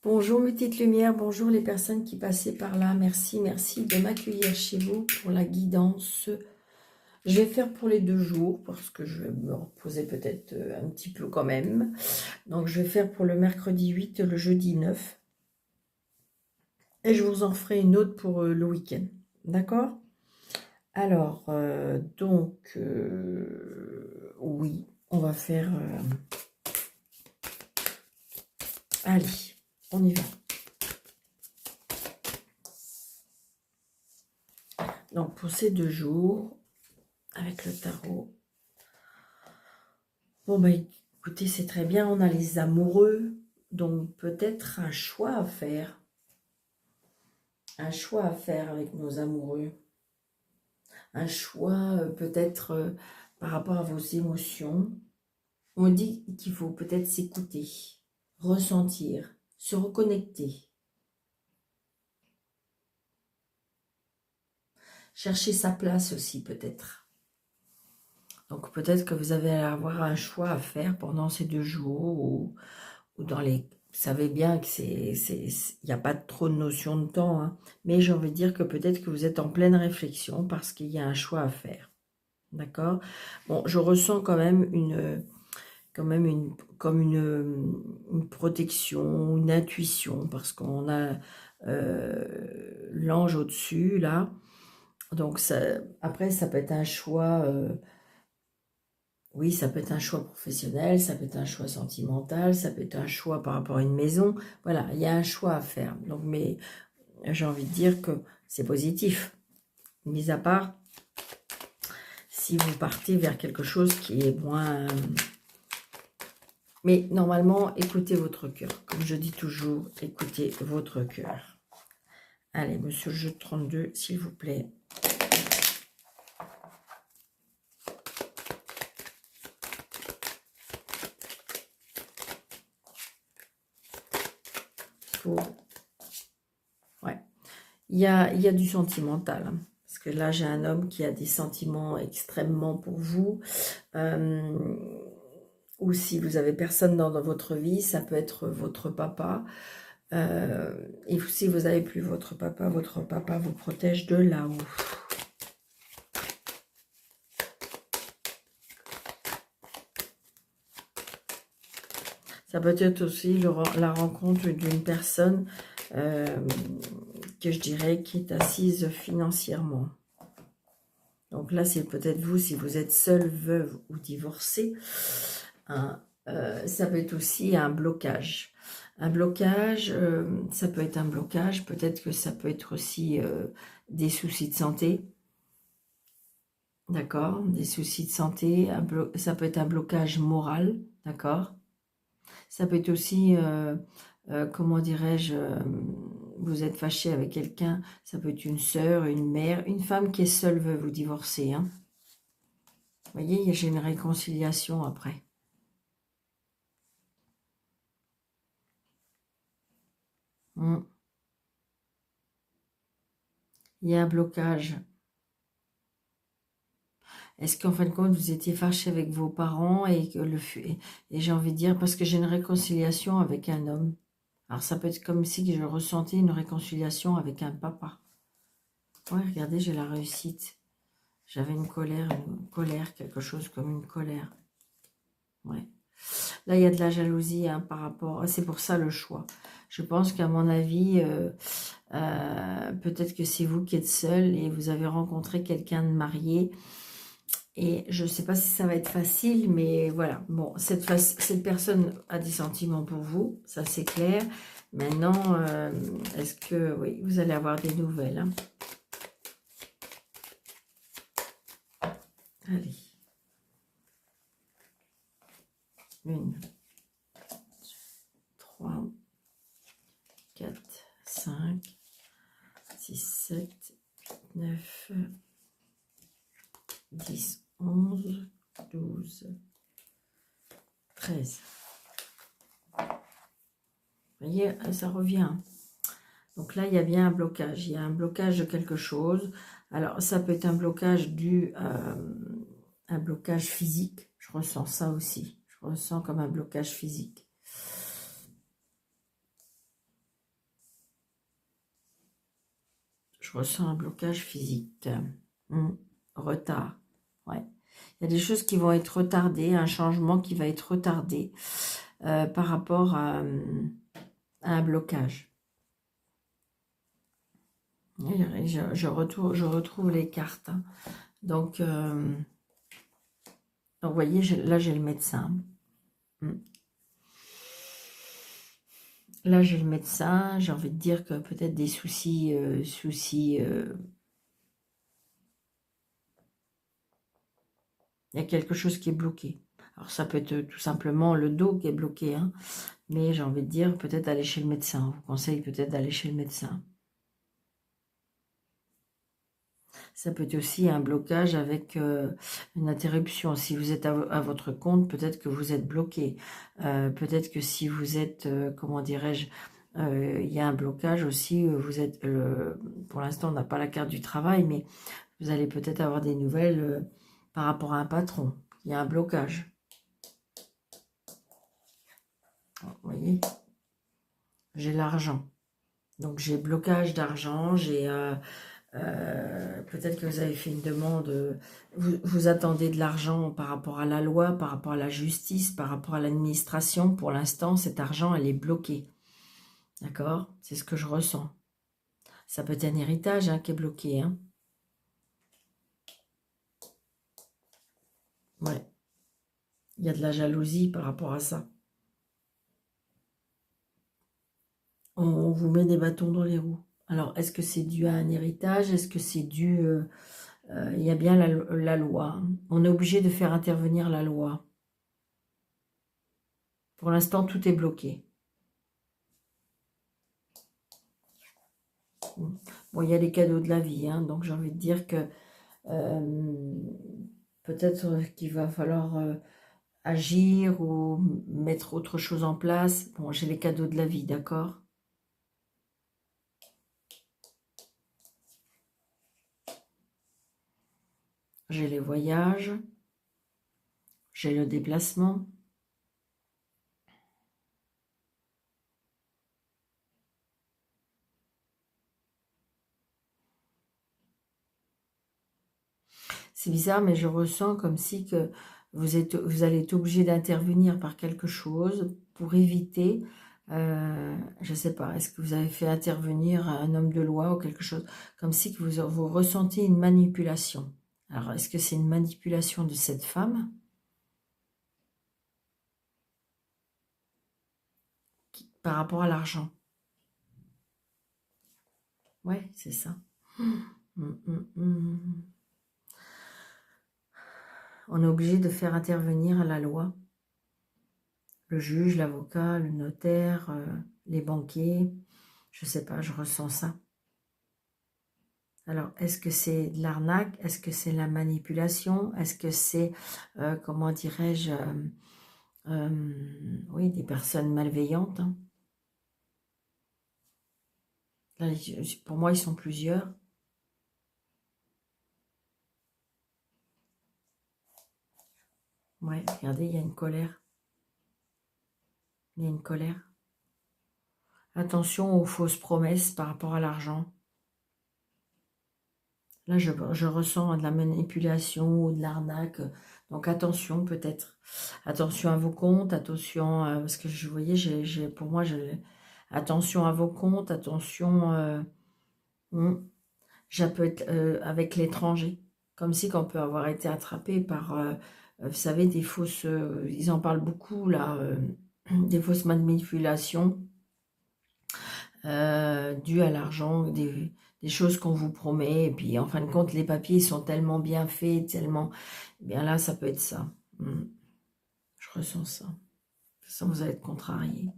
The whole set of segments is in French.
Bonjour mes petites lumières, bonjour les personnes qui passaient par là. Merci, merci de m'accueillir chez vous pour la guidance. Je vais faire pour les 2 jours parce que je vais me reposer peut-être un petit peu quand même. Donc je vais faire pour le mercredi 8 et le jeudi 9. Et je vous en ferai une autre pour le week-end. D'accord? Alors, oui, on va faire... allez, on y va. Donc pour ces 2 jours, avec le tarot, bon bah écoutez, c'est très bien, on a les amoureux, donc peut-être un choix à faire. Un choix à faire avec nos amoureux. Un choix peut-être par rapport à vos émotions. On dit qu'il faut peut-être s'écouter, ressentir, se reconnecter. Chercher sa place aussi peut-être. Donc peut-être que vous allez avoir un choix à faire pendant ces 2 jours ou dans les... Vous savez bien que il n'y a pas trop de notion de temps, hein, mais j'ai envie de dire que peut-être que vous êtes en pleine réflexion parce qu'il y a un choix à faire. D'accord? Bon, je ressens quand même comme une protection, une intuition, parce qu'on a l'ange au-dessus, là. Donc, après, ça peut être un choix... oui, ça peut être un choix professionnel, ça peut être un choix sentimental, ça peut être un choix par rapport à une maison. Voilà, il y a un choix à faire. Donc, mais j'ai envie de dire que c'est positif. Mis à part, si vous partez vers quelque chose qui est moins... Mais normalement, écoutez votre cœur. Comme je dis toujours, écoutez votre cœur. Allez, monsieur le jeu de 32, s'il vous plaît. Ouais. Il y a du sentimental. Hein, parce que là, j'ai un homme qui a des sentiments extrêmement pour vous. Ou si vous avez personne dans votre vie, ça peut être votre papa. Et si vous n'avez plus votre papa vous protège de là-haut. Ça peut être aussi la rencontre d'une personne que je dirais qui est assise financièrement. Donc là, c'est peut-être vous, si vous êtes seule, veuve ou divorcée. Hein, ça peut être aussi un blocage. Un blocage, ça peut être un blocage, peut-être que ça peut être aussi des soucis de santé. D'accord? Des soucis de santé, ça peut être un blocage moral, d'accord? Ça peut être aussi, comment dirais-je, vous êtes fâché avec quelqu'un, ça peut être une sœur, une mère, une femme qui est seule veut vous divorcer. Hein. Vous voyez, j'ai une réconciliation après. Il y a un blocage. Est-ce qu'en fin de compte, vous étiez fâché avec vos parents et que et j'ai envie de dire, parce que j'ai une réconciliation avec un homme. Alors ça peut être comme si je ressentais une réconciliation avec un papa. Ouais, regardez, j'ai la réussite. J'avais une colère, quelque chose comme une colère. Ouais. Là, il y a de la jalousie hein, par rapport... C'est pour ça le choix. Je pense qu'à mon avis, peut-être que c'est vous qui êtes seul et vous avez rencontré quelqu'un de marié. Et je ne sais pas si ça va être facile, mais voilà. Bon, cette personne a des sentiments pour vous, ça c'est clair. Maintenant, est-ce que... Oui, vous allez avoir des nouvelles. Hein. Allez. 1, 3, 4, 5, 6, 7, 9, 10, 11, 12, 13. Vous voyez, ça revient. Donc là, il y a bien un blocage. Il y a un blocage de quelque chose. Alors, ça peut être un blocage dû à un blocage physique. Je ressens ça aussi. Je ressens comme un blocage physique. Je ressens un blocage physique. Retard. Ouais. Il y a des choses qui vont être retardées, un changement qui va être retardé par rapport à un blocage. Et je retrouve les cartes. Hein. Donc, vous voyez, là, j'ai le médecin. Là, j'ai le médecin. J'ai envie de dire que peut-être des soucis... il y a quelque chose qui est bloqué. Alors, ça peut être tout simplement le dos qui est bloqué. Hein, mais j'ai envie de dire peut-être aller chez le médecin. Je vous conseille peut-être d'aller chez le médecin. Ça peut être aussi un blocage avec une interruption. Si vous êtes à votre compte, peut-être que vous êtes bloqué. Peut-être que si vous êtes, comment dirais-je, il y a un blocage aussi. Vous êtes, pour l'instant, on n'a pas la carte du travail, mais vous allez peut-être avoir des nouvelles par rapport à un patron. Il y a un blocage. Vous voyez, j'ai l'argent. Donc, j'ai blocage d'argent, j'ai... peut-être que vous avez fait une demande, vous attendez de l'argent par rapport à la loi, par rapport à la justice, par rapport à l'administration. Pour l'instant, cet argent, elle est bloquée. D'accord? C'est ce que je ressens. Ça peut être un héritage qui est bloqué. Hein. Ouais. Il y a de la jalousie par rapport à ça. On vous met des bâtons dans les roues. Alors, est-ce que c'est dû à un héritage? Est-ce que c'est dû... il y a bien la loi. On est obligé de faire intervenir la loi. Pour l'instant, tout est bloqué. Bon, il y a les cadeaux de la vie, hein, donc j'ai envie de dire que peut-être qu'il va falloir agir ou mettre autre chose en place. Bon, j'ai les cadeaux de la vie, d'accord? J'ai les voyages, j'ai le déplacement. C'est bizarre, mais je ressens comme si que vous allez être obligé d'intervenir par quelque chose pour éviter, je ne sais pas, est-ce que vous avez fait intervenir un homme de loi ou quelque chose, comme si que vous ressentez une manipulation. Alors, est-ce que c'est une manipulation de cette femme par rapport à l'argent? Ouais, c'est ça. On est obligé de faire intervenir la loi. Le juge, l'avocat, le notaire, les banquiers. Je ne sais pas, je ressens ça. Alors, est-ce que c'est de l'arnaque? Est-ce que c'est la manipulation? Est-ce que c'est, comment dirais-je, oui, des personnes malveillantes? Hein. Là, pour moi, ils sont plusieurs. Ouais, regardez, il y a une colère. Il y a une colère. Attention aux fausses promesses par rapport à l'argent. Là, je ressens de la manipulation ou de l'arnaque. Donc, attention peut-être. Attention à vos comptes, attention, parce que je voyais, pour moi, attention à vos comptes, attention, ça peut être avec l'étranger. Comme si qu'on peut avoir été attrapé par, vous savez, des fausses, ils en parlent beaucoup là, des fausses manipulations dues à l'argent, des choses qu'on vous promet, et puis en fin de compte, les papiers sont tellement bien faits, tellement... Bien là, ça peut être ça. Je ressens ça. De toute façon, vous allez être contrarié.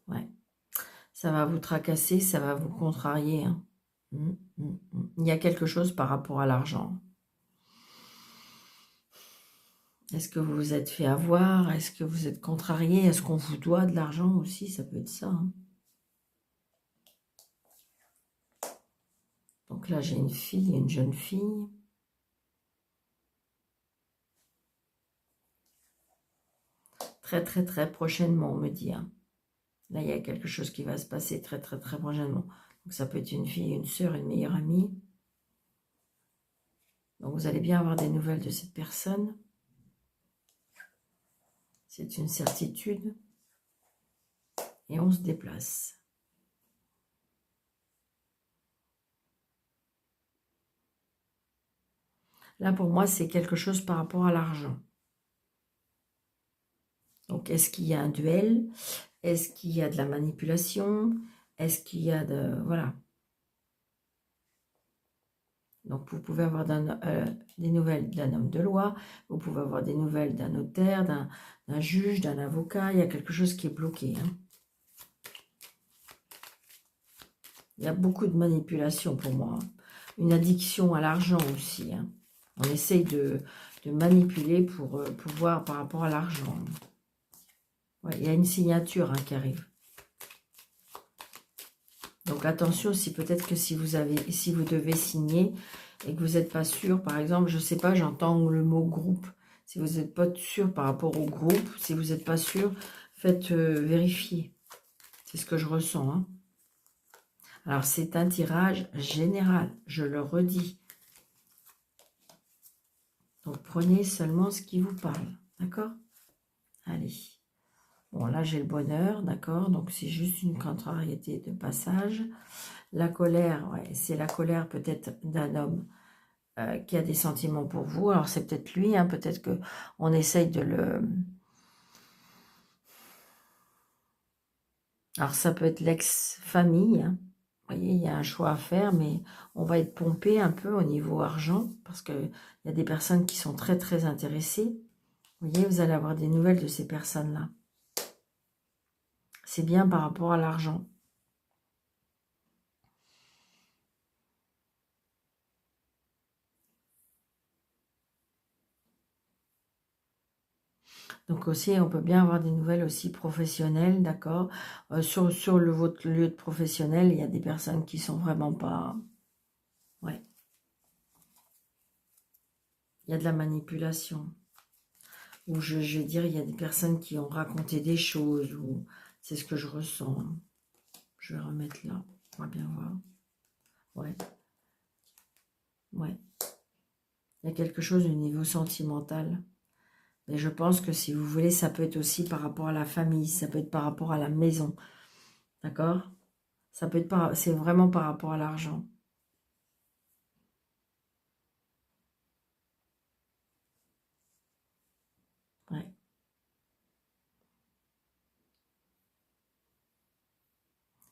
Ouais. Ça va vous tracasser, ça va vous contrarier. Hein. Il y a quelque chose par rapport à l'argent. Est-ce que vous vous êtes fait avoir? Est-ce que vous êtes contrarié? Est-ce qu'on vous doit de l'argent aussi? Ça peut être ça. Hein. Donc là, j'ai une fille, une jeune fille. Très, très, très prochainement, on me dit. Hein. Là, il y a quelque chose qui va se passer très, très, très prochainement. Donc, ça peut être une fille, une sœur, une meilleure amie. Donc, vous allez bien avoir des nouvelles de cette personne. C'est une certitude. Et on se déplace. Là, pour moi, c'est quelque chose par rapport à l'argent. Donc, est-ce qu'il y a un duel? Est-ce qu'il y a de la manipulation? Est-ce qu'il y a de... Voilà. Donc, vous pouvez avoir des nouvelles d'un homme de loi, vous pouvez avoir des nouvelles d'un notaire, d'un juge, d'un avocat. Il y a quelque chose qui est bloqué. Hein. Il y a beaucoup de manipulation pour moi. Hein. Une addiction à l'argent aussi. Hein. On essaye de manipuler pour pouvoir par rapport à l'argent. Ouais, il y a une signature hein, qui arrive. Donc attention, si peut-être que si vous devez signer et que vous n'êtes pas sûr, par exemple, je ne sais pas, j'entends le mot groupe. Si vous n'êtes pas sûr par rapport au groupe, si vous n'êtes pas sûr, faites vérifier. C'est ce que je ressens. Hein. Alors c'est un tirage général, je le redis. Donc prenez seulement ce qui vous parle, d'accord? Allez. Bon, là j'ai le bonheur, d'accord? Donc c'est juste une contrariété de passage. La colère, ouais, c'est la colère peut-être d'un homme qui a des sentiments pour vous. Alors c'est peut-être lui, hein, peut-être qu'on essaye de le... Alors ça peut être l'ex-famille, hein. Vous voyez, il y a un choix à faire, mais on va être pompé un peu au niveau argent, parce qu'il y a des personnes qui sont très très intéressées. Vous voyez, vous allez avoir des nouvelles de ces personnes-là. C'est bien par rapport à l'argent. Donc aussi, on peut bien avoir des nouvelles aussi professionnelles, d'accord. Sur votre lieu de professionnel, il y a des personnes qui sont vraiment pas... Ouais. Il y a de la manipulation. Ou je vais dire, il y a des personnes qui ont raconté des choses, ou c'est ce que je ressens. Hein. Je vais remettre là, on va bien voir. Ouais. Ouais. Il y a quelque chose au niveau sentimental. Mais je pense que si vous voulez, ça peut être aussi par rapport à la famille, ça peut être par rapport à la maison. D'accord? Ça peut être c'est vraiment par rapport à l'argent. Ouais.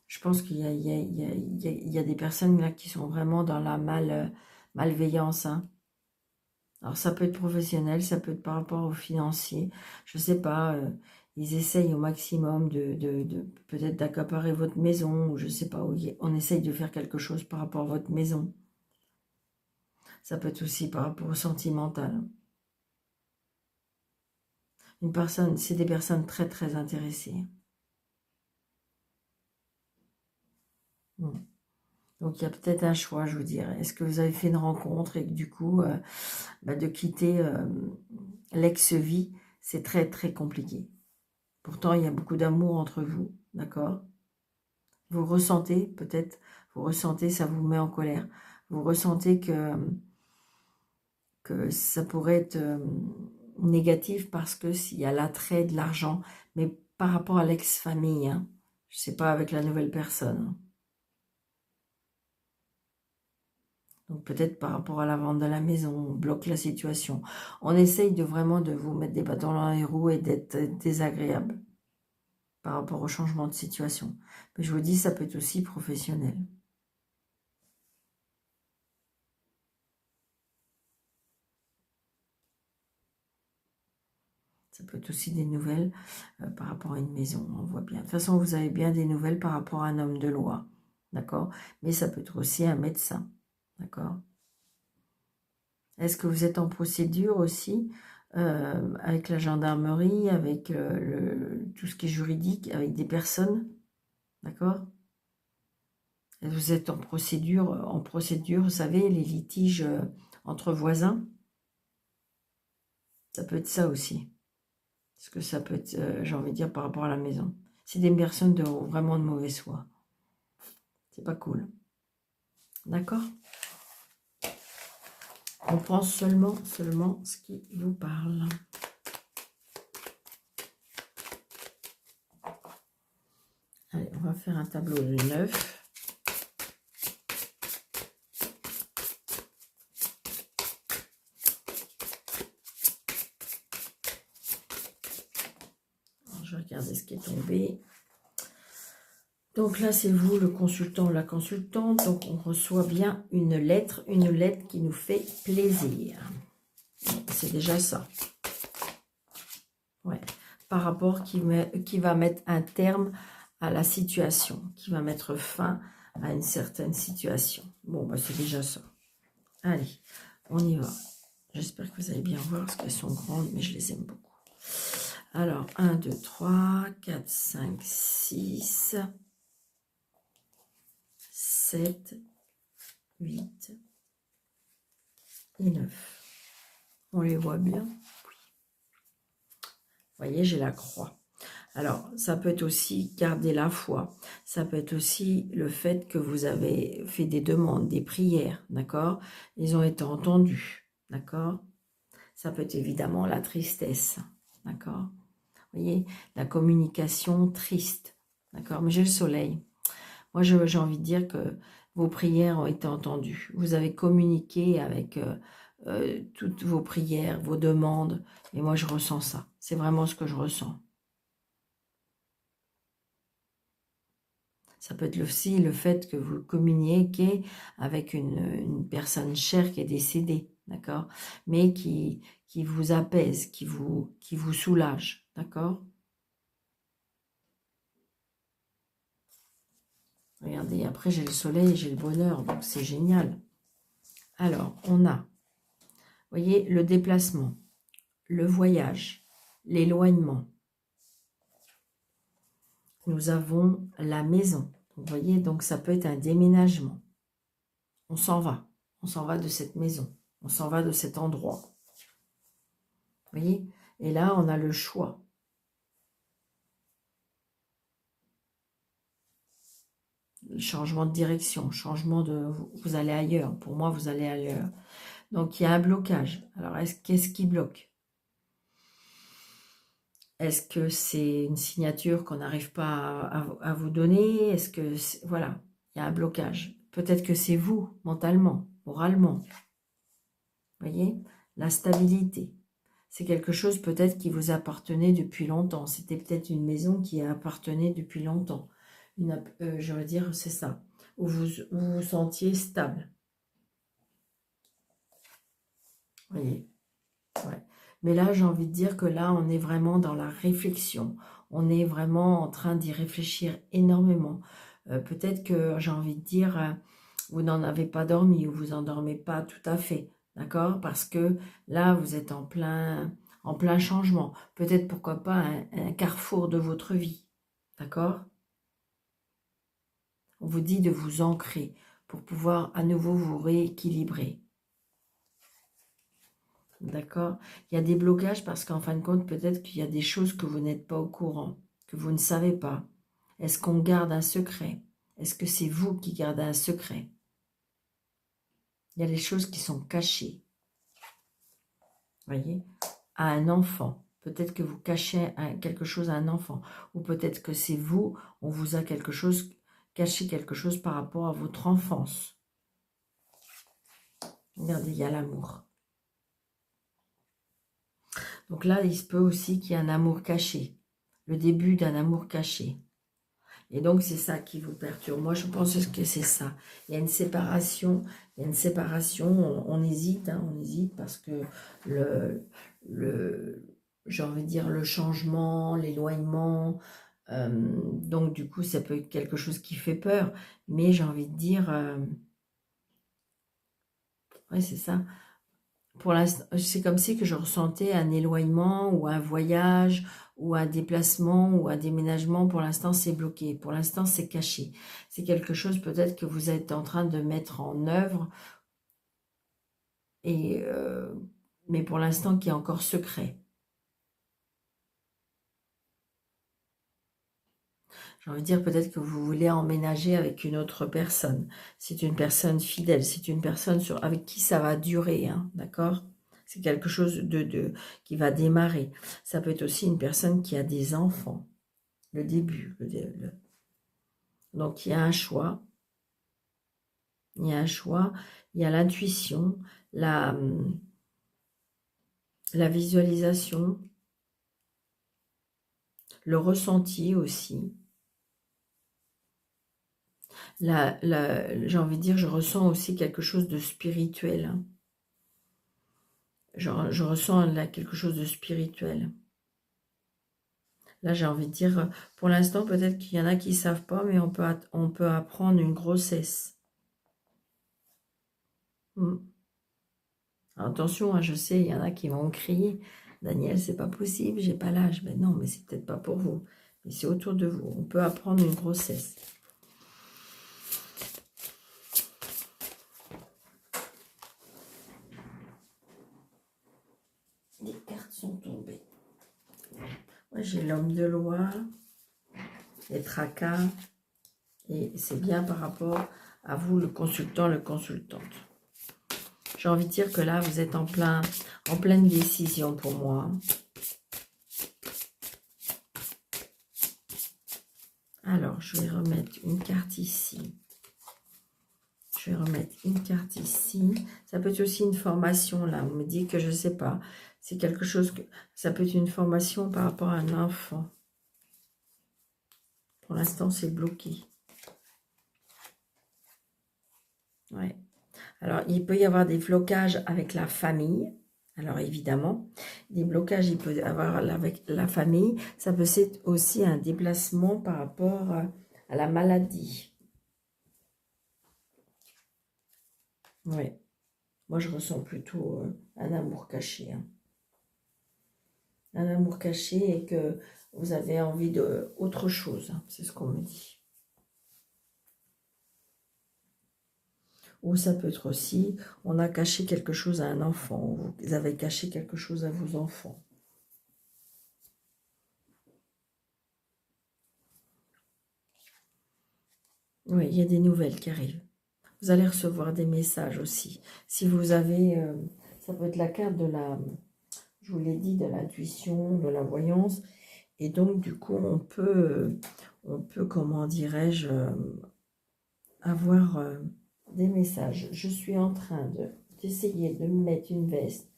Je pense qu'il y a des personnes là qui sont vraiment dans la malveillance. Hein. Alors ça peut être professionnel, ça peut être par rapport aux financiers. Je sais pas, ils essayent au maximum de peut-être d'accaparer votre maison, ou je sais pas, on essaye de faire quelque chose par rapport à votre maison. Ça peut être aussi par rapport au sentimental. Une personne, c'est des personnes très très intéressées. Donc il y a peut-être un choix, je vous dirais. Est-ce que vous avez fait une rencontre et que du coup, de quitter l'ex-vie, c'est très très compliqué. Pourtant, il y a beaucoup d'amour entre vous, d'accord? Vous ressentez, peut-être, vous ressentez, ça vous met en colère. Vous ressentez que ça pourrait être négatif parce que s'il y a l'attrait de l'argent, mais par rapport à l'ex-famille, hein, je sais pas avec la nouvelle personne. Hein. Donc peut-être par rapport à la vente de la maison, on bloque la situation. On essaye de vraiment de vous mettre des bâtons dans les roues et d'être désagréable par rapport au changement de situation. Mais je vous dis, ça peut être aussi professionnel. Ça peut être aussi des nouvelles par rapport à une maison, on voit bien. De toute façon, vous avez bien des nouvelles par rapport à un homme de loi, d'accord? Mais ça peut être aussi un médecin, d'accord? Est-ce que vous êtes en procédure aussi avec la gendarmerie, avec tout ce qui est juridique, avec des personnes, d'accord? Vous êtes en procédure, vous savez, les litiges entre voisins, ça peut être ça aussi. Parce que ça peut être, j'ai envie de dire, par rapport à la maison. C'est des personnes vraiment de mauvaise foi. C'est pas cool. D'accord? On prend seulement ce qui vous parle. Allez, on va faire un tableau de 9. Alors, je vais regarder ce qui est tombé. Donc là, c'est vous, le consultant ou la consultante. Donc, on reçoit bien une lettre qui nous fait plaisir. C'est déjà ça. Ouais. Par rapport qui va mettre un terme à la situation, qui va mettre fin à une certaine situation. Bon, bah, c'est déjà ça. Allez, on y va. J'espère que vous allez bien voir, parce qu'elles sont grandes, mais je les aime beaucoup. Alors, 1, 2, 3, 4, 5, 6, 7, 8 et 9. On les voit bien. Vous voyez, j'ai la croix. Alors, ça peut être aussi garder la foi. Ça peut être aussi le fait que vous avez fait des demandes, des prières, d'accord? Ils ont été entendus, d'accord? Ça peut être évidemment la tristesse, d'accord? Vous voyez, la communication triste, d'accord? Mais j'ai le soleil. Moi, j'ai envie de dire que vos prières ont été entendues. Vous avez communiqué avec toutes vos prières, vos demandes. Et moi, je ressens ça. C'est vraiment ce que je ressens. Ça peut être aussi le fait que vous communiquez avec une personne chère qui est décédée, d'accord? Mais qui vous apaise, qui vous soulage, d'accord? Regardez, après j'ai le soleil, j'ai le bonheur, donc c'est génial. Alors, on a, vous voyez, le déplacement, le voyage, l'éloignement. Nous avons la maison. Vous voyez, donc ça peut être un déménagement. On s'en va de cette maison, on s'en va de cet endroit. Vous voyez? Et là, on a le choix. Le changement de direction, changement de... Vous allez ailleurs. Pour moi, vous allez ailleurs. Donc, il y a un blocage. Alors, qu'est-ce qui bloque? Est-ce que c'est une signature qu'on n'arrive pas à vous donner? Est-ce que... Voilà, il y a un blocage. Peut-être que c'est vous, mentalement, moralement. Vous voyez? La stabilité. C'est quelque chose peut-être qui vous appartenait depuis longtemps. C'était peut-être une maison qui appartenait depuis longtemps. Je veux dire, c'est ça. Où vous sentiez stable. Vous voyez? Ouais. Mais là, j'ai envie de dire que là, on est vraiment dans la réflexion. On est vraiment en train d'y réfléchir énormément. Peut-être que, j'ai envie de dire, vous n'en avez pas dormi ou vous endormez pas tout à fait. D'accord? Parce que là, vous êtes en plein changement. Peut-être, pourquoi pas, un carrefour de votre vie. D'accord? On vous dit de vous ancrer pour pouvoir à nouveau vous rééquilibrer. D'accord? Il y a des blocages parce qu'en fin de compte, peut-être qu'il y a des choses que vous n'êtes pas au courant, que vous ne savez pas. Est-ce qu'on garde un secret? Est-ce que c'est vous qui gardez un secret? Il y a des choses qui sont cachées. Voyez? À un enfant. Peut-être que vous cachez quelque chose à un enfant. Ou peut-être que c'est vous, on vous a caché quelque chose par rapport à votre enfance. Regardez, il y a l'amour. Donc là, il se peut aussi qu'il y ait un amour caché. Le début d'un amour caché. Et donc, c'est ça qui vous perturbe. Moi, je pense que c'est ça. Il y a une séparation. On hésite, hein, on hésite parce que j'ai envie de dire, le changement, l'éloignement. Donc, du coup, ça peut être quelque chose qui fait peur. Mais j'ai envie de dire, ouais, c'est ça. Pour l'instant, c'est comme si que je ressentais un éloignement ou un voyage ou un déplacement ou un déménagement. Pour l'instant, c'est bloqué. Pour l'instant, c'est caché. C'est quelque chose peut-être que vous êtes en train de mettre en œuvre, mais pour l'instant, qui est encore secret. J'ai envie de dire peut-être que vous voulez emménager avec une autre personne. C'est une personne fidèle, c'est une personne avec qui ça va durer, hein, d'accord? C'est quelque chose qui va démarrer. Ça peut être aussi une personne qui a des enfants. Le début. Donc, il y a un choix. Il y a un choix. Il y a l'intuition, la visualisation, le ressenti aussi. J'ai envie de dire, je ressens aussi quelque chose de spirituel. Hein. Je ressens là quelque chose de spirituel. Là, j'ai envie de dire, pour l'instant, peut-être qu'il y en a qui ne savent pas, mais on peut apprendre une grossesse. Alors, attention, hein, je sais, il y en a qui vont crier. Daniel, c'est pas possible, j'ai pas l'âge. Ben non, mais c'est peut-être pas pour vous. Mais c'est autour de vous. On peut apprendre une grossesse. Les cartes sont tombées. Moi, j'ai l'homme de loi, les tracas. Et c'est bien par rapport à vous, le consultant, le consultante. J'ai envie de dire que là, vous êtes en pleine décision pour moi. Alors, je vais remettre une carte ici. Je vais remettre une carte ici. Ça peut être aussi une formation, là. On me dit que je ne sais pas. C'est quelque chose que... Ça peut être une formation par rapport à un enfant. Pour l'instant, c'est bloqué. Ouais. Alors, il peut y avoir des blocages avec la famille. Alors, évidemment, des blocages, il peut y avoir avec la famille. Ça peut être aussi un déplacement par rapport à la maladie. Oui. Moi, je ressens plutôt un amour caché. Hein. Un amour caché et que vous avez envie d'autre chose. Hein. C'est ce qu'on me dit. Ou ça peut être aussi, on a caché quelque chose à un enfant, ou vous avez caché quelque chose à vos enfants. Oui, il y a des nouvelles qui arrivent. Vous allez recevoir des messages aussi. Si vous avez, ça peut être la carte de je vous l'ai dit, de l'intuition, de la voyance. Et donc, du coup, on peut comment dirais-je, avoir... des messages. Je suis en train d'essayer de me mettre une veste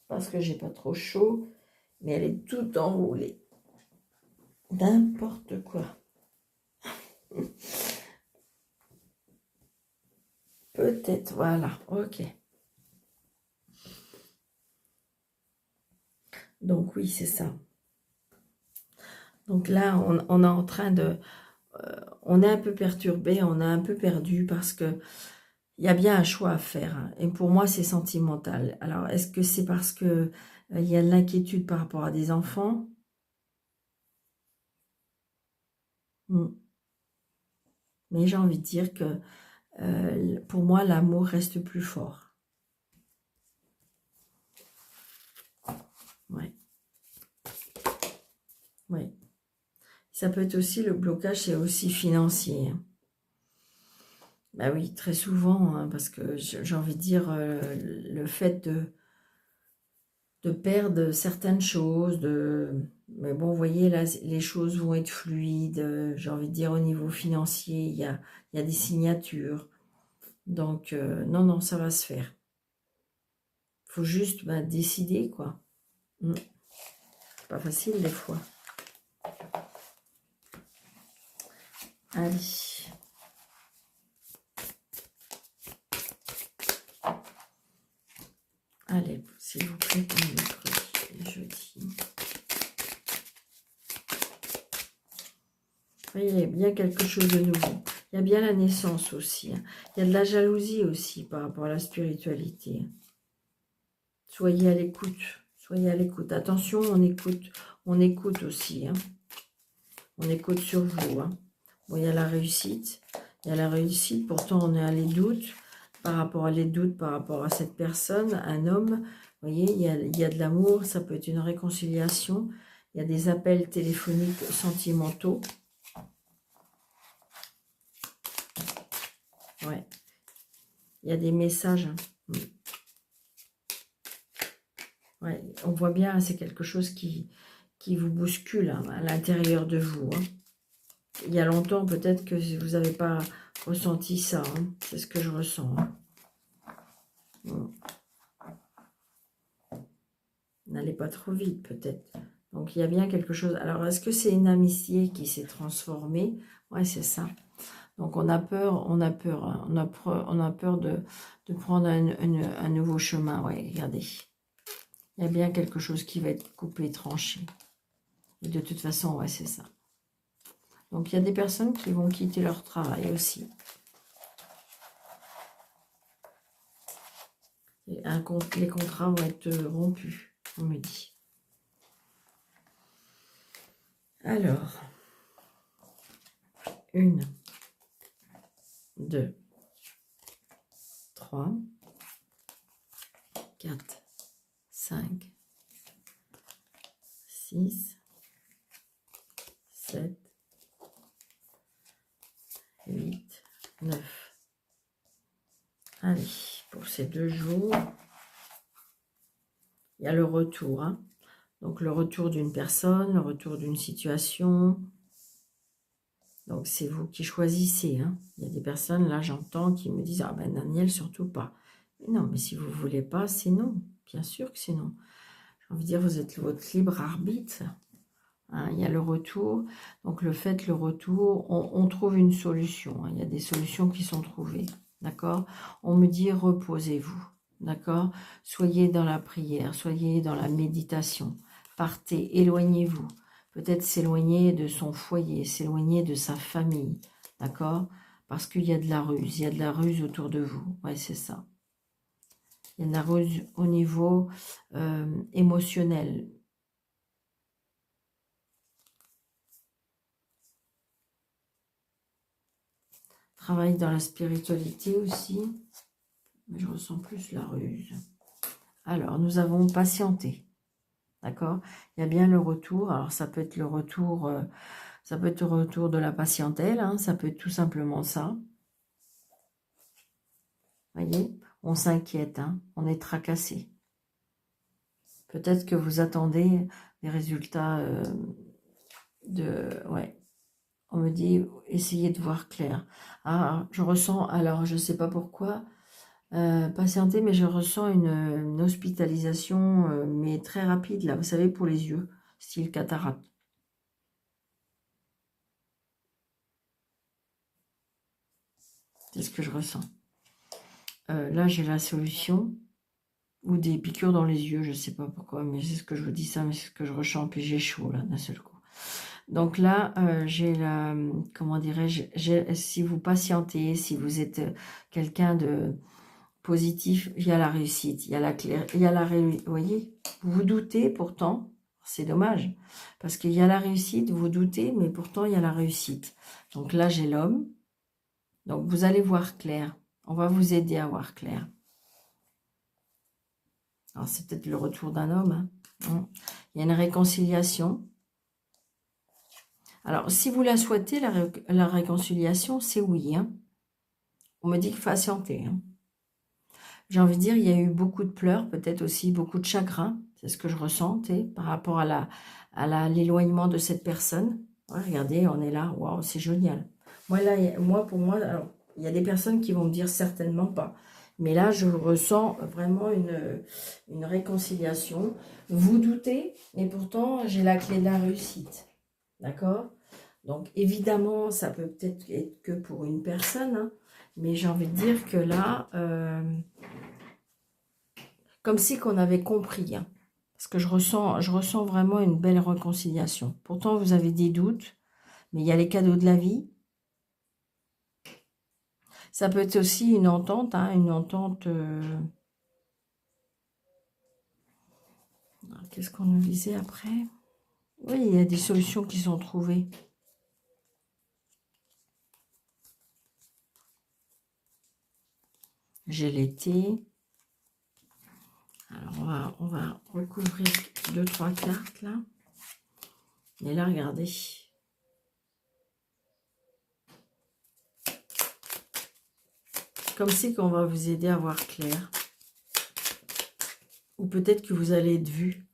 parce que j'ai pas trop chaud, mais elle est toute enroulée. N'importe quoi. Peut-être, voilà, ok. Donc oui, c'est ça. Donc là, on est en train de... on est un peu perturbé, on est un peu perdu parce que il y a bien un choix à faire. Hein. Et pour moi, c'est sentimental. Alors, est-ce que c'est parce que il y a de l'inquiétude par rapport à des enfants? Mais j'ai envie de dire que pour moi, l'amour reste plus fort. Ouais. Ouais. Ça peut être aussi, le blocage, c'est aussi financier. Bah oui, très souvent, hein, parce que j'ai envie de dire, le fait de perdre certaines choses, mais bon, vous voyez, là, les choses vont être fluides, j'ai envie de dire, au niveau financier, il y a des signatures. Donc, non, non, ça va se faire. Il faut juste décider, quoi. C'est pas facile, des fois. Allez. Allez, s'il vous plaît, pour mercredi, jeudi. Il y a bien quelque chose de nouveau. Il y a bien la naissance aussi. Hein. Il y a de la jalousie aussi par rapport à la spiritualité. Soyez à l'écoute. Soyez à l'écoute. Attention, on écoute aussi. Hein. On écoute sur vous. Hein. Bon, il y a la réussite. Il y a la réussite. Pourtant, on est à les doutes. Par rapport à cette personne, un homme. Vous voyez, il y a de l'amour. Ça peut être une réconciliation. Il y a des appels téléphoniques sentimentaux. Ouais. Il y a des messages. Ouais, on voit bien, c'est quelque chose qui vous bouscule hein, à l'intérieur de vous. Hein. Il y a longtemps, peut-être que vous n'avez pas ressenti ça. Hein. C'est ce que je ressens. Hein. N'allez pas trop vite, peut-être. Donc, il y a bien quelque chose. Alors, est-ce que c'est une amitié qui s'est transformée? Ouais, c'est ça. Donc, on a peur, on a peur. Hein. On a peur de prendre un nouveau chemin. Ouais, regardez. Il y a bien quelque chose qui va être coupé, tranché. Et de toute façon, ouais, c'est ça. Donc, il y a des personnes qui vont quitter leur travail aussi. Et les contrats vont être rompus, on me dit. Alors, 1, 2, 3, 4, 5, 6, 7, 8, 9. Allez, pour ces 2 jours, il y a le retour. Hein. Donc, le retour d'une personne, le retour d'une situation. Donc, c'est vous qui choisissez. Hein. Il y a des personnes, là, j'entends, qui me disent « Ah ben, Daniel, surtout pas. » Non, mais si vous ne voulez pas, c'est non. Bien sûr que c'est non. J'ai envie de dire, vous êtes votre libre arbitre. Hein, il y a le retour. Donc, le retour, on trouve une solution. Hein. Il y a des solutions qui sont trouvées. D'accord? On me dit, reposez-vous. D'accord? Soyez dans la prière, soyez dans la méditation. Partez, éloignez-vous. Peut-être s'éloigner de son foyer, s'éloigner de sa famille. D'accord? Parce qu'il y a de la ruse. Il y a de la ruse autour de vous. Ouais, c'est ça. Il y a de la ruse au niveau émotionnel. Travaille dans la spiritualité aussi. Mais je ressens plus la ruse. Alors, nous avons patienté. D'accord? Il y a bien le retour. Alors, ça peut être le retour, ça peut être le retour de la patientèle. Hein, ça peut être tout simplement ça. Voyez? On s'inquiète. Hein, on est tracassé. Peut-être que vous attendez des résultats ouais. On me dit, essayez de voir clair. Ah, je ressens, alors je ne sais pas pourquoi, patienter, mais je ressens une hospitalisation, mais très rapide, là, vous savez, pour les yeux, style cataracte. C'est ce que je ressens. Là, j'ai la solution, ou des piqûres dans les yeux, je ne sais pas pourquoi, mais c'est ce que je vous dis ça, mais c'est ce que je ressens, puis j'ai chaud, là, d'un seul coup. Donc là, j'ai la, comment dirais-je, si vous patientez, si vous êtes quelqu'un de positif, il y a la réussite, il y a la claire, il y a la réussite, vous voyez, vous doutez pourtant, c'est dommage, parce qu'il y a la réussite, vous doutez, mais pourtant il y a la réussite. Donc là, j'ai l'homme, donc vous allez voir clair, on va vous aider à voir clair. Alors c'est peut-être le retour d'un homme, hein. Il y a une réconciliation. Alors, si vous la souhaitez, la réconciliation, c'est oui. Hein. On me dit que patienter. Hein. J'ai envie de dire, il y a eu beaucoup de pleurs, peut-être aussi beaucoup de chagrin. C'est ce que je ressentais par rapport à l'éloignement de cette personne. Ouais, regardez, on est là. Waouh, c'est génial. Moi, là, pour moi, alors, il y a des personnes qui vont me dire certainement pas. Mais là, je ressens vraiment une réconciliation. Vous doutez, mais pourtant, j'ai la clé de la réussite. D'accord? Donc, évidemment, ça peut peut-être être que pour une personne, hein, mais j'ai envie de dire que là, comme si qu'on avait compris, hein, parce que je ressens vraiment une belle réconciliation. Pourtant, vous avez des doutes, mais il y a les cadeaux de la vie. Ça peut être aussi une entente, hein, une entente... Qu'est-ce qu'on nous disait après? Oui, il y a des solutions qui sont trouvées. J'ai l'été. Alors, on va recouvrir 2-3 cartes, là. Et là, regardez. Comme si qu'on va vous aider à voir clair. Ou peut-être que vous allez être vu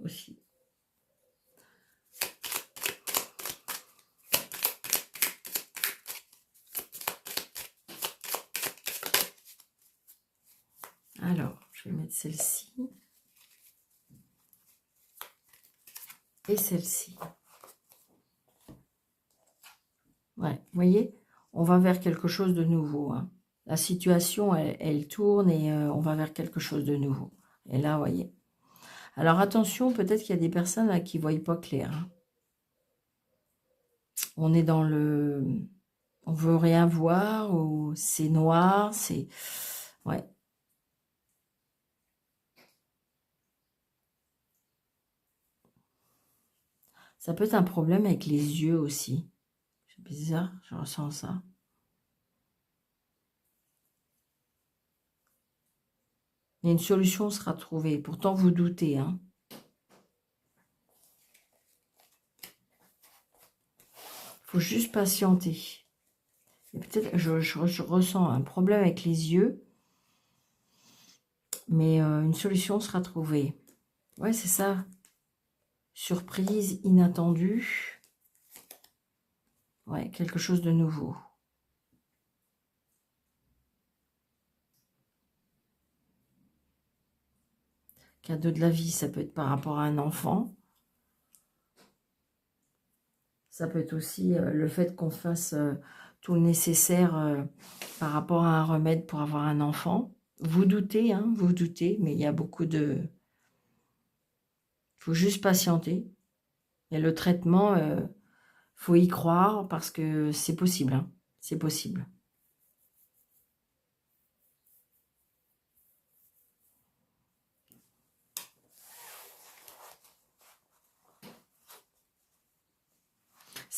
aussi. Alors, je vais mettre celle-ci. Et celle-ci. Ouais, vous voyez, on va vers quelque chose de nouveau. Hein. La situation, elle tourne et on va vers quelque chose de nouveau. Et là, vous voyez. Alors attention, peut-être qu'il y a des personnes là, qui ne voient pas clair. Hein. On est dans le... On veut rien voir, ou c'est noir, c'est... Ouais. Ça peut être un problème avec les yeux aussi. C'est bizarre, je ressens ça. Et une solution sera trouvée. Pourtant, vous doutez. Hein. Il faut juste patienter. Et peut-être, je ressens un problème avec les yeux. Mais une solution sera trouvée. Ouais, c'est ça. Surprise, inattendue. Ouais, quelque chose de nouveau. Cadeau de la vie, ça peut être par rapport à un enfant. Ça peut être aussi le fait qu'on fasse tout le nécessaire par rapport à un remède pour avoir un enfant. Vous doutez, hein, vous doutez, mais il y a beaucoup de... Il faut juste patienter. Et le traitement, faut y croire parce que c'est possible. Hein, c'est possible.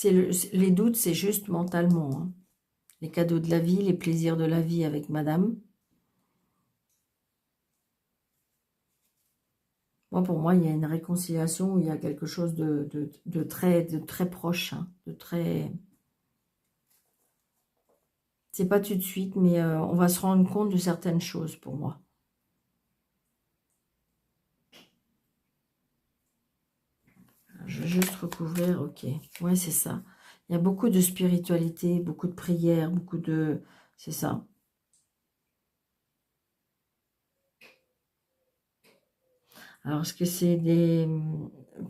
Les doutes, c'est juste mentalement. Hein. Les cadeaux de la vie, les plaisirs de la vie avec madame. Moi, pour moi, il y a une réconciliation où il y a quelque chose de très proche, hein, de très... C'est pas tout de suite, mais on va se rendre compte de certaines choses pour moi. Je vais juste recouvrir, ok. Ouais, c'est ça. Il y a beaucoup de spiritualité, beaucoup de prières, beaucoup de... C'est ça. Alors, est-ce que c'est des...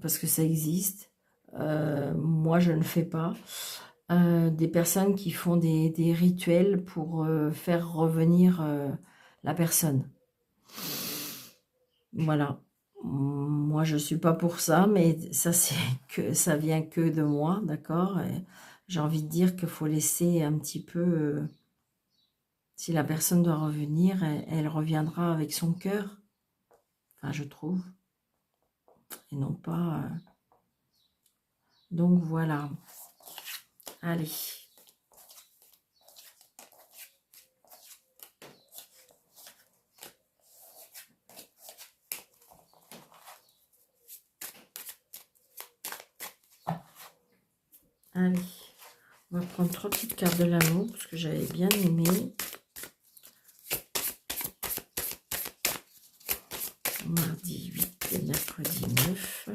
Parce que ça existe. Moi, je ne fais pas. Des personnes qui font des rituels pour faire revenir la personne. Voilà. Moi, je suis pas pour ça, mais ça, c'est que ça vient que de moi, d'accord? J'ai envie de dire qu'il faut laisser un petit peu... si la personne doit revenir, elle reviendra avec son cœur. Enfin, je trouve. Et non pas... Donc, voilà. Allez. Allez. On va prendre 3 petites cartes de l'amour, parce que j'avais bien aimé. Mardi 8 et mercredi 9.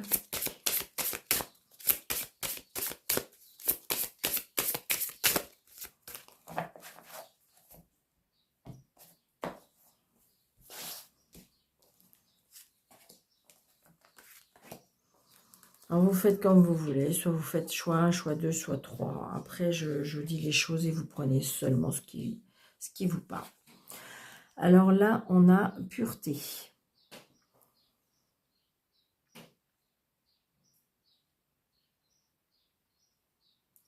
Alors, vous faites comme vous voulez. Soit vous faites choix 1, choix 2, soit 3. Après, je dis les choses et vous prenez seulement ce qui vous parle. Alors là, on a pureté.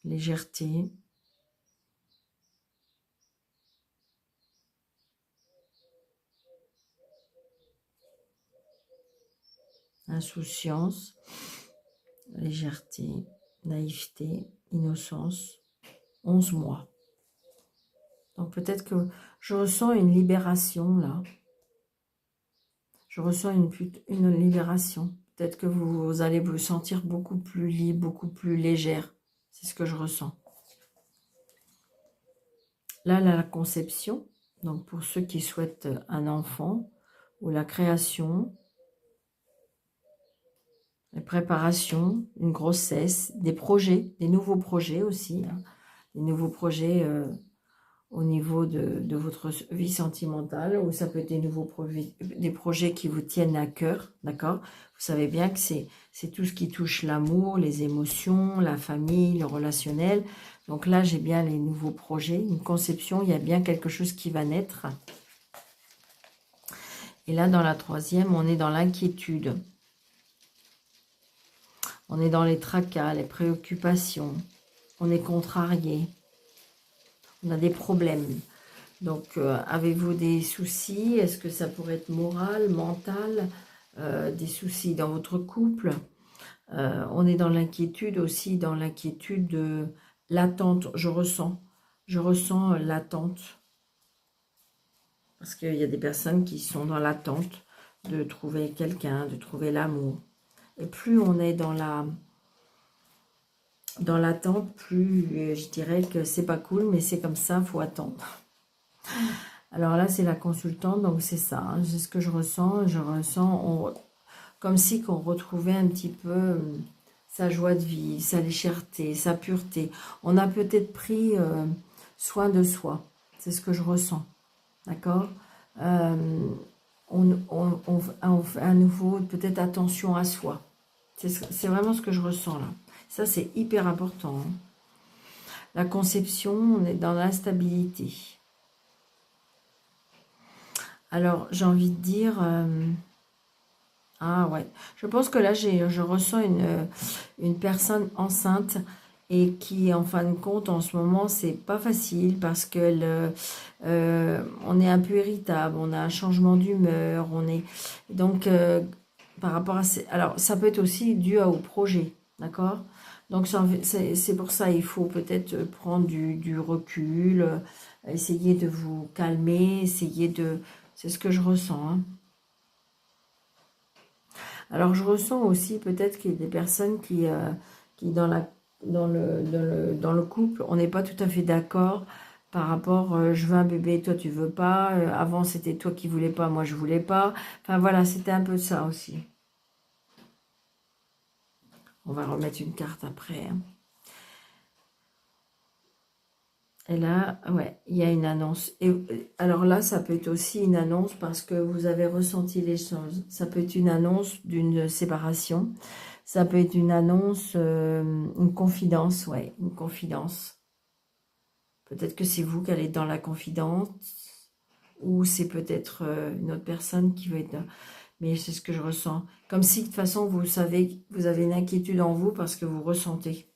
Légèreté. Insouciance. Légèreté. Naïveté. Innocence. 11 mois. Donc peut-être que je ressens une libération là. Je ressens une libération. Peut-être que vous allez vous sentir beaucoup plus libre, beaucoup plus légère. C'est ce que je ressens. Là, la conception. Donc, pour ceux qui souhaitent un enfant ou la création, la préparation, une grossesse, des projets, des nouveaux projets aussi, hein, des nouveaux projets au niveau de votre vie sentimentale, ou ça peut être des projets qui vous tiennent à cœur, d'accord? Vous savez bien que c'est tout ce qui touche l'amour, les émotions, la famille, le relationnel. Donc là, j'ai bien les nouveaux projets, une conception, il y a bien quelque chose qui va naître. Et là, dans la troisième, on est dans l'inquiétude. On est dans les tracas, les préoccupations. On est contrarié. On a des problèmes. Donc, avez-vous des soucis? Est-ce que ça pourrait être moral, mental? Des soucis dans votre couple? On est dans l'inquiétude aussi, dans l'inquiétude de l'attente. Je ressens l'attente. Parce qu'il y a des personnes qui sont dans l'attente de trouver quelqu'un, de trouver l'amour. Et plus on est dans l'attente, plus je dirais que c'est pas cool, mais c'est comme ça, il faut attendre. Alors là, c'est la consultante, donc c'est ça, hein, c'est ce que je ressens. Je ressens comme si qu'on retrouvait un petit peu sa joie de vie, sa légèreté, sa pureté. On a peut-être pris soin de soi, c'est ce que je ressens, d'accord? On fait à nouveau peut-être attention à soi. C'est vraiment ce que je ressens là. Ça, c'est hyper important, hein. La conception, on est dans l'instabilité. Alors, j'ai envie de dire... ah ouais, je pense que là, je ressens une personne enceinte et qui, en fin de compte, en ce moment, c'est pas facile parce que on est un peu irritable, on a un changement d'humeur, on est... Donc, par rapport à... Alors, ça peut être aussi dû au projet, d'accord? Donc, c'est pour ça, il faut peut-être prendre du recul, essayer de vous calmer, essayer de... C'est ce que je ressens, hein. Alors, je ressens aussi peut-être qu'il y a des personnes qui dans le couple, on n'est pas tout à fait d'accord par rapport, je veux un bébé, toi tu veux pas, avant c'était toi qui voulais pas, moi je voulais pas. Enfin voilà, c'était un peu ça aussi. On va remettre une carte après, hein. Et là, ouais, il y a une annonce. Et alors là, ça peut être aussi une annonce parce que vous avez ressenti les choses. Ça peut être une annonce d'une séparation. Ça peut être une annonce, une confidence, ouais, une confidence. Peut-être que c'est vous qui allez être dans la confidence, ou c'est peut-être une autre personne qui veut être là. Mais c'est ce que je ressens. Comme si, de toute façon, vous savez, vous avez une inquiétude en vous parce que vous ressentez.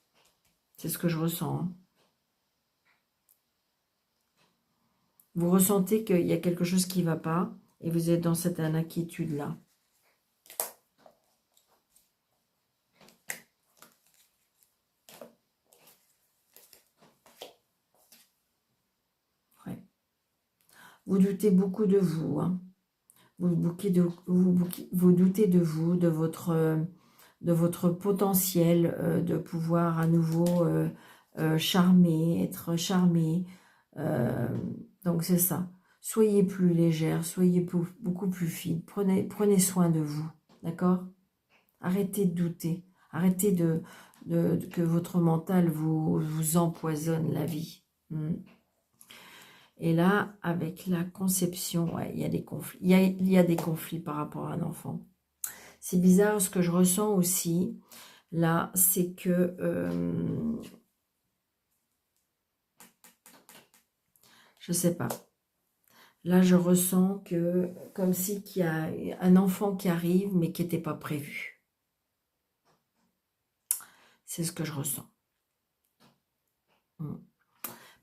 C'est ce que je ressens, hein. Vous ressentez qu'il y a quelque chose qui ne va pas et vous êtes dans cette inquiétude-là. Ouais. Vous doutez beaucoup de vous, hein. Vous doutez de vous, de votre potentiel de pouvoir à nouveau charmer, être charmé. Donc c'est ça. Soyez plus légère, soyez beaucoup plus fine. Prenez soin de vous, d'accord? Arrêtez de douter. Arrêtez que votre mental vous empoisonne la vie. Et là, avec la conception, ouais, il y a des conflits. Il y a des conflits par rapport à un enfant. C'est bizarre, ce que je ressens aussi, là, c'est que... je sais pas. Là, je ressens que, comme si qu'il y a un enfant qui arrive, mais qui n'était pas prévu. C'est ce que je ressens.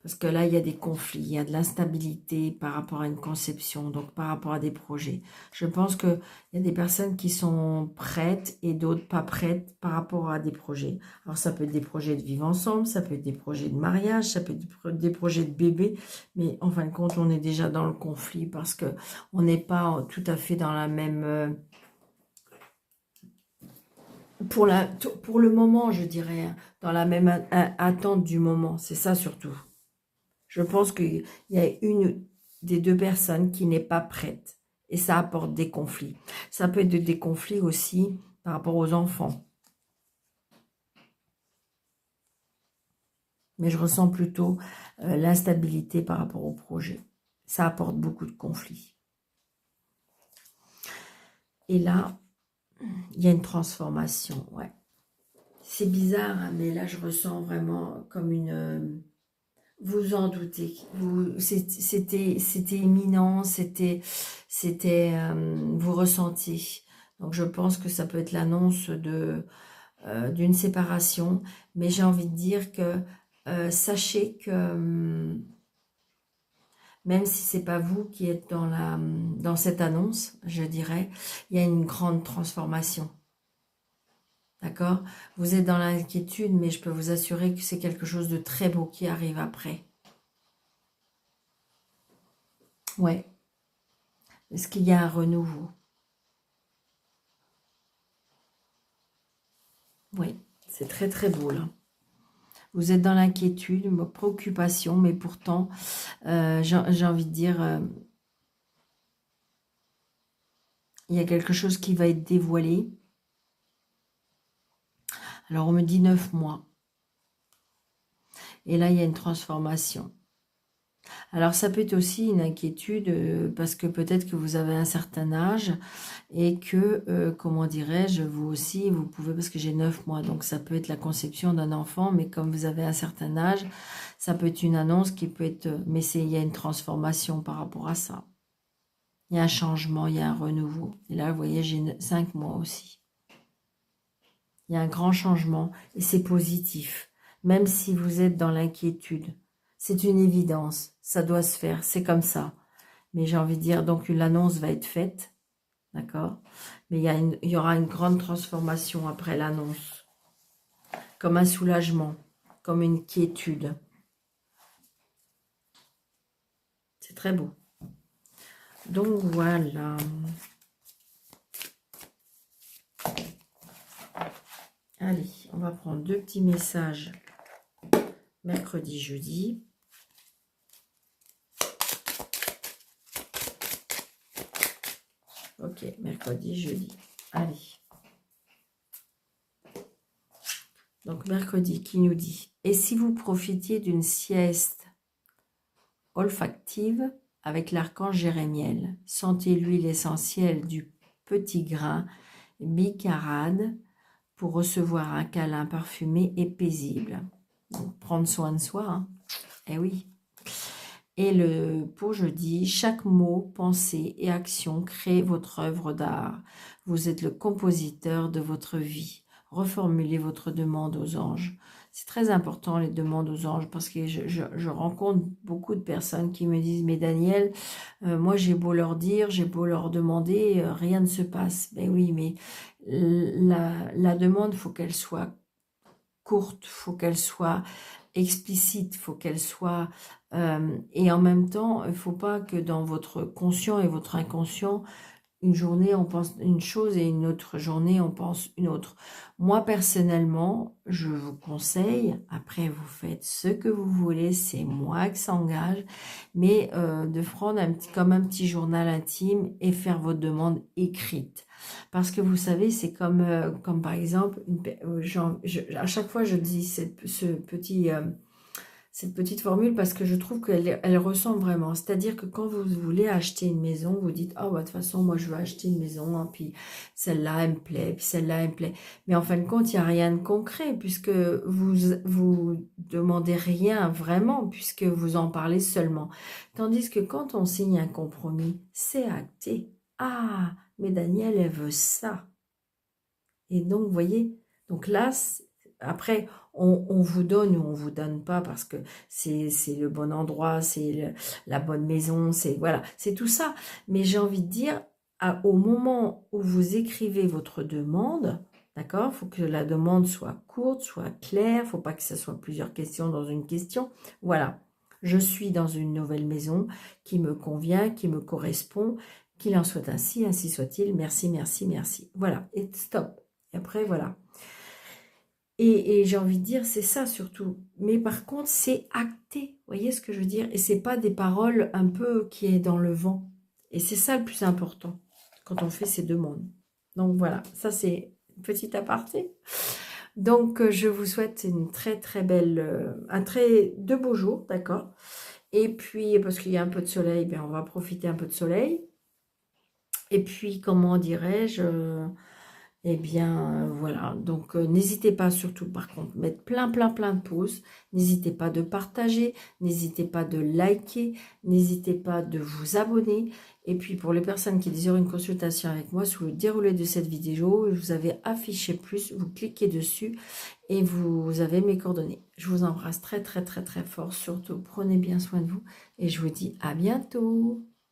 Parce que là, il y a des conflits, il y a de l'instabilité par rapport à une conception, donc par rapport à des projets. Je pense qu'il y a des personnes qui sont prêtes et d'autres pas prêtes par rapport à des projets. Alors, ça peut être des projets de vivre ensemble, ça peut être des projets de mariage, ça peut être des projets de bébé, mais en fin de compte, on est déjà dans le conflit parce que on n'est pas tout à fait dans la même... pour le moment, je dirais, hein, dans la même attente du moment. C'est ça surtout. Je pense qu'il y a des deux personnes qui n'est pas prête. Et ça apporte des conflits. Ça peut être des conflits aussi par rapport aux enfants. Mais je ressens plutôt l'instabilité par rapport au projet. Ça apporte beaucoup de conflits. Et là, il y a une transformation, ouais. C'est bizarre, hein, mais là, je ressens vraiment comme une... vous en doutez, c'était imminent, vous ressentiez. Donc, je pense que ça peut être l'annonce d'une séparation, mais j'ai envie de dire que sachez que même si c'est pas vous qui êtes dans cette annonce, je dirais, il y a une grande transformation. D'accord? Vous êtes dans l'inquiétude, mais je peux vous assurer que c'est quelque chose de très beau qui arrive après. Ouais. Est-ce qu'il y a un renouveau? Oui, c'est très très beau là. Vous êtes dans l'inquiétude, une préoccupation, mais pourtant, j'ai envie de dire, il y a quelque chose qui va être dévoilé. Alors, on me dit 9 mois. Et là, il y a une transformation. Alors, ça peut être aussi une inquiétude parce que peut-être que vous avez un certain âge et que, comment dirais-je, vous aussi, vous pouvez, parce que j'ai 9 mois, donc ça peut être la conception d'un enfant, mais comme vous avez un certain âge, ça peut être une annonce qui peut être... Mais il y a une transformation par rapport à ça. Il y a un changement, il y a un renouveau. Et là, vous voyez, j'ai 5 mois aussi. Il y a un grand changement et c'est positif. Même si vous êtes dans l'inquiétude, c'est une évidence. Ça doit se faire, c'est comme ça. Mais j'ai envie de dire, donc l'annonce va être faite, d'accord? Mais il y aura une grande transformation après l'annonce. Comme un soulagement, comme une quiétude. C'est très beau. Donc voilà. Allez, on va prendre 2 petits messages mercredi, jeudi. Ok, mercredi, jeudi. Allez. Donc mercredi qui nous dit, et si vous profitiez d'une sieste olfactive avec l'archange Jérémiel, sentez l'huile essentielle du petit grain bicarade pour recevoir un câlin parfumé et paisible. Donc, prendre soin de soi, hein. Eh oui. Et pour jeudi, chaque mot, pensée et action crée votre œuvre d'art. Vous êtes le compositeur de votre vie. Reformulez votre demande aux anges. C'est très important les demandes aux anges parce que je rencontre beaucoup de personnes qui me disent « Mais Daniel, moi j'ai beau leur dire, j'ai beau leur demander, rien ne se passe. » Ben oui, mais la demande, il faut qu'elle soit courte, il faut qu'elle soit explicite, il faut qu'elle soit... et en même temps, il ne faut pas que dans votre conscient et votre inconscient, une journée, on pense une chose et une autre journée, on pense une autre. Moi, personnellement, je vous conseille, après vous faites ce que vous voulez, c'est moi qui s'engage, mais de prendre comme un petit journal intime et faire votre demande écrite. Parce que vous savez, c'est comme par exemple, à chaque fois je dis cette petite formule parce que je trouve qu'elle ressemble vraiment. C'est-à-dire que quand vous voulez acheter une maison, vous dites « Ah, bah, de toute façon, moi, je veux acheter une maison, hein, puis celle-là, elle me plaît, puis celle-là, elle me plaît. » Mais en fin de compte, il n'y a rien de concret puisque vous demandez rien vraiment puisque vous en parlez seulement. Tandis que quand on signe un compromis, c'est acté. Ah, mais Daniel, elle veut ça. Et donc, vous voyez, donc là, après, on vous donne ou on vous donne pas parce que c'est le bon endroit, c'est la bonne maison, c'est voilà, c'est tout ça. Mais j'ai envie de dire, au moment où vous écrivez votre demande, d'accord, il faut que la demande soit courte, soit claire, il ne faut pas que ce soit plusieurs questions dans une question. Voilà, je suis dans une nouvelle maison qui me convient, qui me correspond, qu'il en soit ainsi, ainsi soit-il, merci, merci, merci. Voilà, et stop. Et après, voilà. Et j'ai envie de dire, c'est ça surtout. Mais par contre, c'est acté. Vous voyez ce que je veux dire? Et c'est pas des paroles un peu qui est dans le vent. Et c'est ça le plus important quand on fait ces demandes. Donc voilà, ça c'est une petite aparté. Donc je vous souhaite une très très belle, de beaux jours, d'accord? Et puis, parce qu'il y a un peu de soleil, ben, on va profiter un peu de soleil. Et puis, comment dirais-je, eh bien, voilà. Donc, n'hésitez pas surtout, par contre, mettre plein, plein, plein de pouces. N'hésitez pas de partager. N'hésitez pas de liker. N'hésitez pas de vous abonner. Et puis, pour les personnes qui désirent une consultation avec moi, sous le déroulé de cette vidéo, je vous avais affiché plus. Vous cliquez dessus et vous avez mes coordonnées. Je vous embrasse très, très, très, très fort. Surtout, prenez bien soin de vous. Et je vous dis à bientôt.